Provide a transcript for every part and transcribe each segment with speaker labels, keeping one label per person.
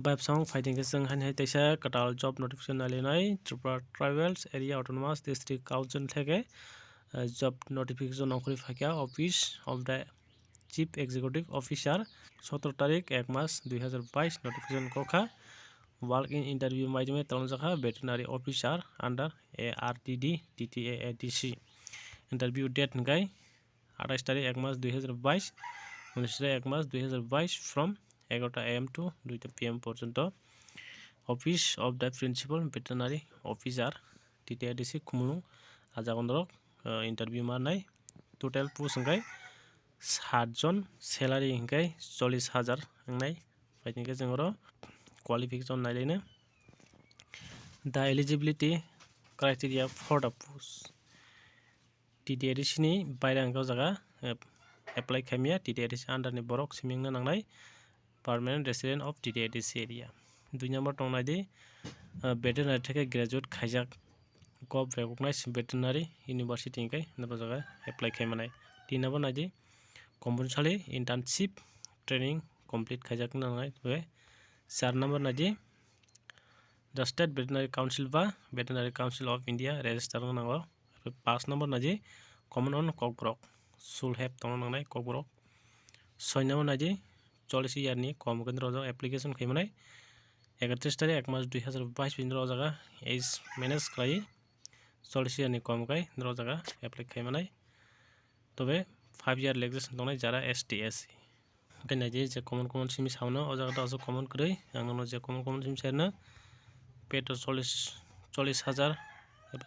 Speaker 1: Web song fighting ke seng han hai taisa katal job notification nalinai Tripura Tribals Area Autonomous District Council থেকে job notification অংকরি ফাঁকিয়া Office of the Chief Executive Officer 17 তারিখ 1 মাস 2022 notification kokha walk in interview maidime talonjaka veterinary officer under ARTD TTAADC interview date ngai 28 তারিখ 1 মাস 2022 19 1 মাস 2022 from 11 AM to 2 PM পর্যন্ত office of the principal veterinary officer TTRDC Khumulwng আজাগন্দরক interview মারনাই total post হंगाय 7 জন স্যালারি হंगाय 40,000 হंगाय फाइथिंके जोंरो क्वालिफिकेशन नायलायनो दा eligibility criteria for the post TTRDC नि बायरा हंगाव जागा एप्लाइ खामिया टिटिआरडिसि आन्डार नि बरक सिमिंनो नांनाय permanent resident of Ttaadc area 2 number tongnai veterinary থেকে গ্রাজুয়েট খাইজাক gov recognized veterinary university ngai nabo jaga apply khaimanai 3 number naidi compulsory internship training complete খাইজাক nangai be 4 number naidi the state veterinary council ba veterinary council of India register nango 5 number naidi common on kokbrok should have tong nangai kokbrok 6 number naidi 40 year ni কম কেন্দ্র জায়গা application খাইমানাই 31 তারিখ 1 মাস 2022 বিন্দ্র জায়গা age manage খাই 40 year ni কম গাই কেন্দ্র জায়গা apply খাইমানাই তবে 5 year লেগজেশন দংনাই যারা এসটি এসসি গাইনাই যে কমন সিমি সাউনো ও জায়গাটা আছে কমন করেই আংনো যে কমন সিমি সাইরনো পেট 40,000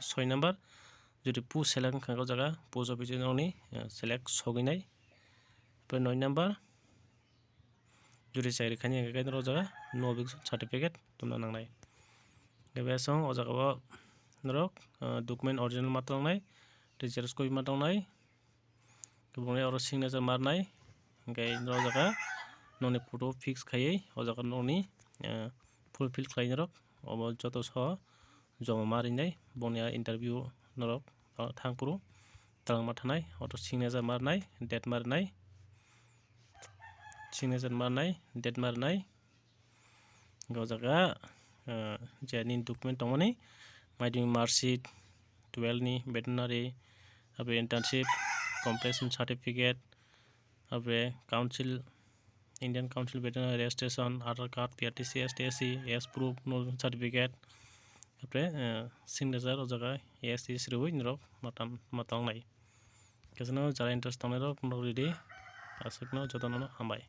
Speaker 1: 6 নাম্বার যদি পু সেলেক্ট খাগো জায়গা পোস্ট অফিসে ননি সেলেক্ট সগিনাই 9 নাম্বার जुरी चाकरी खानि गायनो रजागा नो बिक्स सर्टिफिकेट तुमना नांनाय गेबेसं अजागाबो नरक डकुमेन्ट ओरिजिनल मात्रंनाय टीचर्स कपि मात्रंनाय गुबुंनाय और सिगनेचार मारनाय गायनो रजागा ननि फटो फिक्स खायै अजागा ननि फुलफिल खायनो रक अब जतो स जमा मारिनाय बनिया इंटरव्यू नरक थांपुरु तालमा थानाय अटो सिगनेचार मारनाय डेट मारनाय signature marnai date marnai gajaga jani document tongmani maiding marksheet 12 ni veterinary abre internship completion certificate abre council Indian Council Veterinary Registration Aadhaar card PRTC STSC as proof no certificate abre signature ojaga ASC sirui nirok matangnai kesano jara interest tongnai rok no ready asukno jotono hambai।